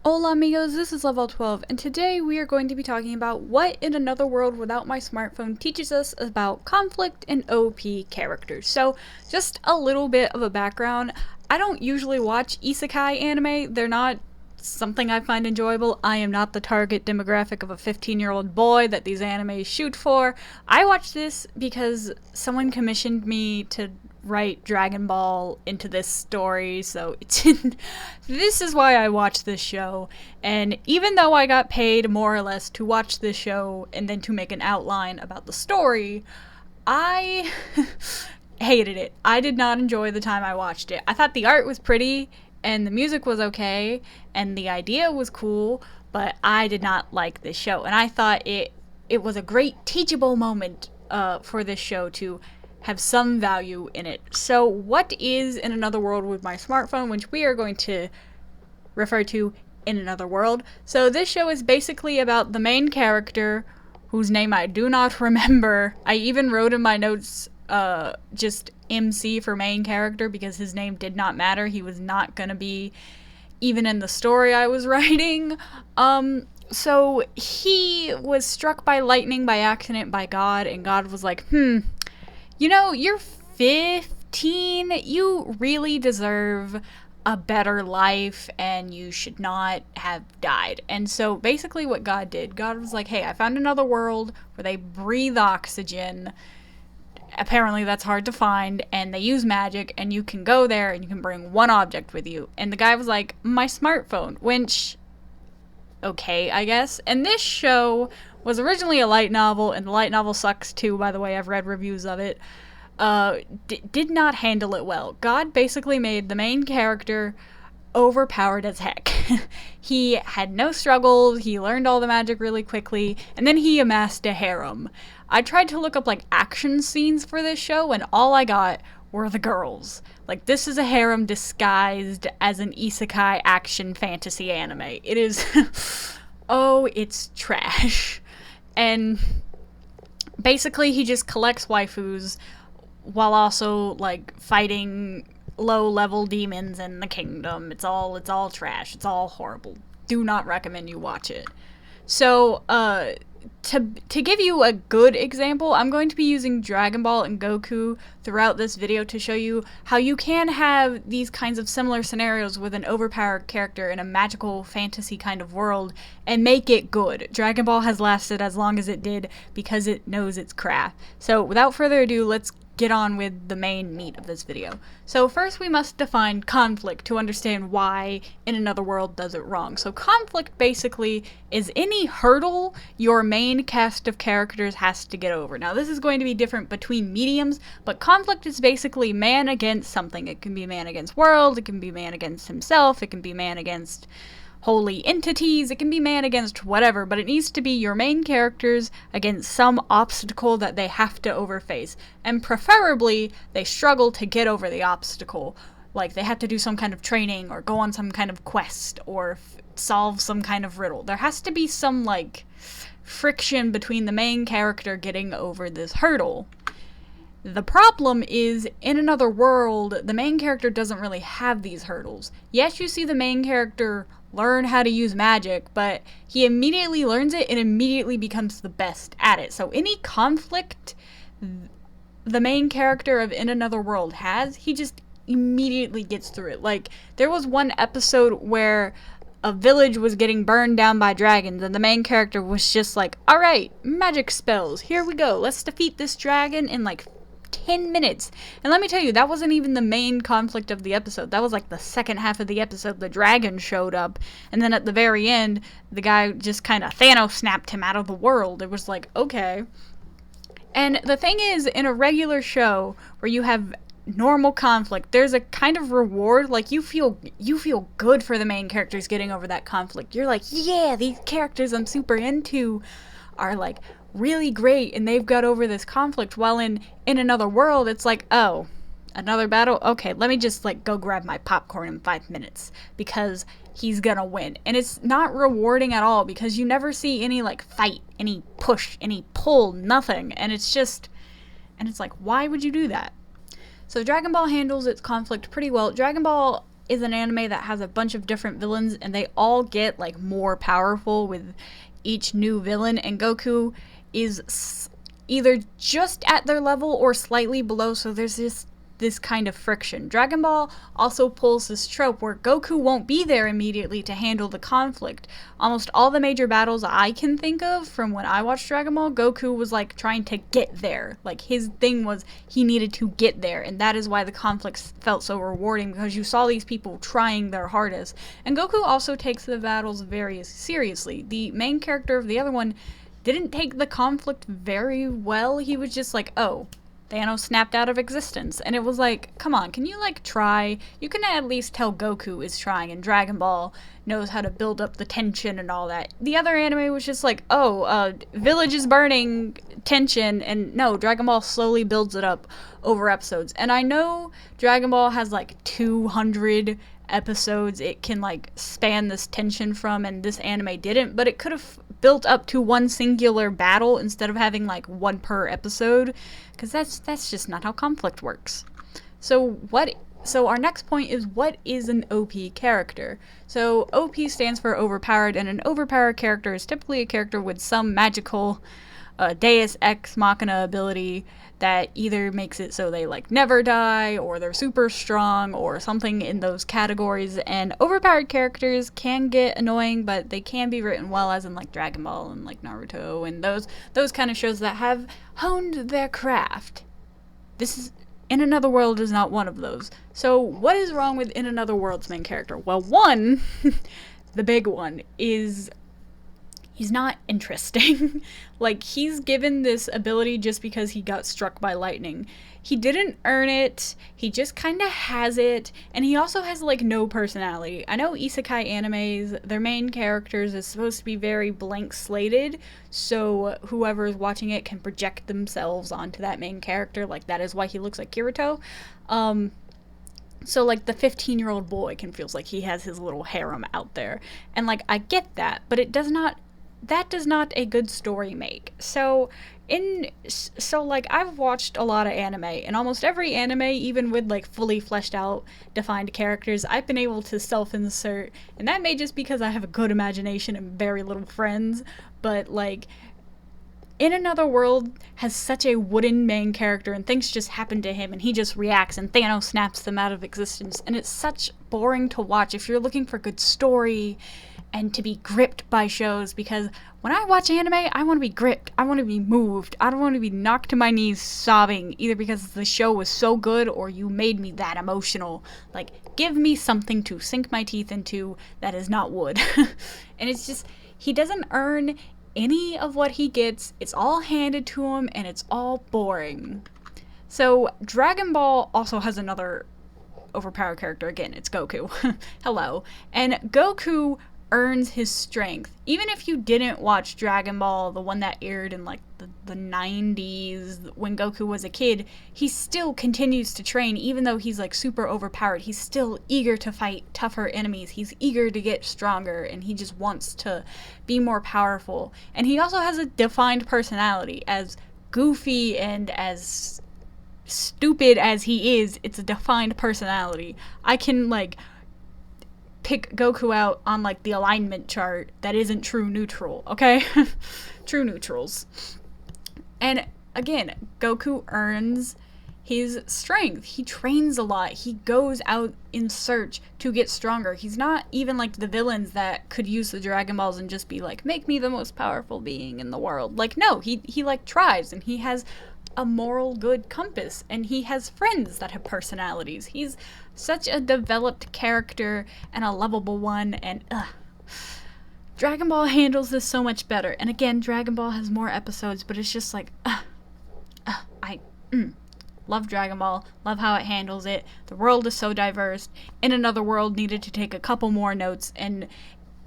Hola amigos, this is Level 12, and today we are going to be talking about what In Another World Without My Smartphone teaches us about conflict and OP characters. So, just a little bit of a background. I don't usually watch isekai anime. They're not something I find enjoyable. I am not the target demographic of a 15-year-old boy that these animes shoot for. I watch this because someone commissioned me to write Dragon Ball into this story, so this is why I watch this show. And even though I got paid more or less to watch this show and then to make an outline about the story, I hated it. I did not enjoy the time I watched it. I thought the art was pretty and the music was okay and the idea was cool, but I did not like this show. And I thought it was a great teachable moment for this show to have some value in it. So what is In Another World with My Smartphone, which we are going to refer to In Another World. So this show is basically about the main character, whose name I do not remember. I even wrote in my notes just MC for main character because his name did not matter. He was not gonna be even in the story I was writing. So he was struck by lightning by accident by God, and God was like, you know, you're 15, you really deserve a better life and you should not have died. And so basically what God did, God was like, hey, I found another world where they breathe oxygen. Apparently that's hard to find, and they use magic, and you can go there and you can bring one object with you. And the guy was like, my smartphone, which, okay, I guess. And this show was originally a light novel, and the light novel sucks too, by the way. I've read reviews of it. Did not handle it well. God basically made the main character overpowered as heck. He had no struggles, he learned all the magic really quickly, and then he amassed a harem. I tried to look up like action scenes for this show, and all I got were the girls. Like, this is a harem disguised as an isekai action fantasy anime. It is oh, it's trash. And basically he just collects waifus while also like fighting low level demons in the kingdom. It's all trash. It's all horrible. Do not recommend you watch it. So to give you a good example, I'm going to be using Dragon Ball and Goku throughout this video to show you how you can have these kinds of similar scenarios with an overpowered character in a magical fantasy kind of world and make it good. Dragon Ball has lasted as long as it did because it knows its craft. So without further ado, let's get on with the main meat of this video. So first we must define conflict to understand why In Another World does it wrong. So conflict basically is any hurdle your main cast of characters has to get over. Now this is going to be different between mediums, but conflict is basically man against something. It can be man against world, it can be man against himself, it can be man against holy entities, it can be man against whatever, but it needs to be your main characters against some obstacle that they have to overface. And preferably, they struggle to get over the obstacle. Like, they have to do some kind of training, or go on some kind of quest, or solve some kind of riddle. There has to be some, like, friction between the main character getting over this hurdle. The problem is, In Another World, the main character doesn't really have these hurdles. Yes, you see the main character learn how to use magic, but he immediately learns it and immediately becomes the best at it. So any conflict the main character of In Another World has, he just immediately gets through it. Like, there was one episode where a village was getting burned down by dragons, and the main character was just like, alright, magic spells, here we go, let's defeat this dragon in like 10 minutes. And let me tell you, that wasn't even the main conflict of the episode. That was like the second half of the episode. The dragon showed up, and then at the very end, the guy just kind of Thanos snapped him out of the world. It was like, okay. And the thing is, in a regular show where you have normal conflict, there's a kind of reward. Like, you feel good for the main characters getting over that conflict. You're like, yeah, these characters I'm super into are like really great and they've got over this conflict. While in Another World, it's like, oh, another battle? Okay, let me just like go grab my popcorn in 5 minutes because he's gonna win. And it's not rewarding at all because you never see any like fight, any push, any pull, nothing. And it's like, why would you do that? So Dragon Ball handles its conflict pretty well. Dragon Ball is an anime that has a bunch of different villains, and they all get like more powerful with each new villain, and Goku is either just at their level or slightly below, so there's this kind of friction. Dragon Ball also pulls this trope where Goku won't be there immediately to handle the conflict. Almost all the major battles I can think of from when I watched Dragon Ball, Goku was like trying to get there. Like his thing was he needed to get there, and that is why the conflicts felt so rewarding, because you saw these people trying their hardest. And Goku also takes the battles very seriously. The main character of the other one didn't take the conflict very well. He was just like, oh, Thanos snapped out of existence. And it was like, come on, can you like try? You can at least tell Goku is trying, and Dragon Ball knows how to build up the tension and all that. The other anime was just like, oh, village is burning, tension, and no, Dragon Ball slowly builds it up over episodes. And I know Dragon Ball has like 200 episodes it can like span this tension from, and this anime didn't, but it could have built up to one singular battle instead of having like one per episode, because that's just not how conflict works. So our next point is, what is an OP character? So OP stands for overpowered, and an overpowered character is typically a character with some magical deus ex machina ability that either makes it so they like never die, or they're super strong, or something in those categories. And overpowered characters can get annoying, but they can be written well, as in like Dragon Ball and like Naruto and those kind of shows that have honed their craft. This is In Another World is not one of those. So what is wrong with In Another World's main character? Well, one, the big one, is he's not interesting. Like, he's given this ability just because he got struck by lightning. He didn't earn it, he just kind of has it, and he also has, like, no personality. I know isekai animes, their main characters is supposed to be very blank-slated, so whoever is watching it can project themselves onto that main character. Like, that is why he looks like Kirito. So, like, the 15-year-old boy can feel like he has his little harem out there. And, like, I get that, but that does not a good story make. So like, I've watched a lot of anime, and almost every anime, even with like fully fleshed out defined characters, I've been able to self-insert, and that may just because I have a good imagination and very little friends, but like In Another World has such a wooden main character, and things just happen to him, and he just reacts, and Thanos snaps them out of existence, and it's such boring to watch if you're looking for good story and to be gripped by shows, because when I watch anime, I want to be gripped, I want to be moved, I don't want to be knocked to my knees sobbing, either because the show was so good or you made me that emotional. Like, give me something to sink my teeth into that is not wood. And it's just, he doesn't earn any of what he gets, it's all handed to him, and it's all boring. So Dragon Ball also has another overpowered character. Again, it's Goku. Hello. And Goku earns his strength. Even if you didn't watch Dragon Ball, the one that aired in like the 90s when Goku was a kid, he still continues to train. Even though he's like super overpowered, he's still eager to fight tougher enemies. He's eager to get stronger, and he just wants to be more powerful. And he also has a defined personality. As goofy and as stupid as he is, it's a defined personality. I can like pick Goku out on like the alignment chart that isn't true neutral, okay? True neutrals. And again, Goku earns his strength. He trains a lot. He goes out in search to get stronger. He's not even like the villains that could use the Dragon Balls and just be like, make me the most powerful being in the world. Like, no, he like tries, and he has a moral good compass, and he has friends that have personalities. He's such a developed character and a lovable one, and Dragon Ball handles this so much better. And again, Dragon Ball has more episodes, but it's just like I love Dragon Ball, love how it handles it. The world is so diverse. In Another World needed to take a couple more notes, and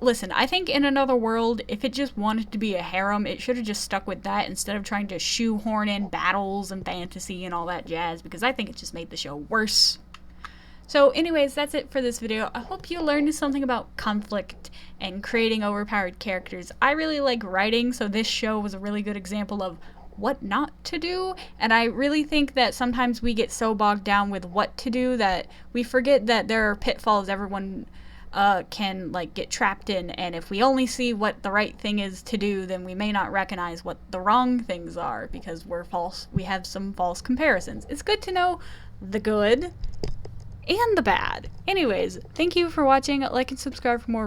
listen, I think In Another World, if it just wanted to be a harem, it should have just stuck with that instead of trying to shoehorn in battles and fantasy and all that jazz, because I think it just made the show worse. So anyways, that's it for this video. I hope you learned something about conflict and creating overpowered characters. I really like writing, so this show was a really good example of what not to do. And I really think that sometimes we get so bogged down with what to do that we forget that there are pitfalls everyone can like get trapped in, and if we only see what the right thing is to do, then we may not recognize what the wrong things are because we have some false comparisons. It's good to know the good and the bad. Anyways, thank you for watching. Like and subscribe for more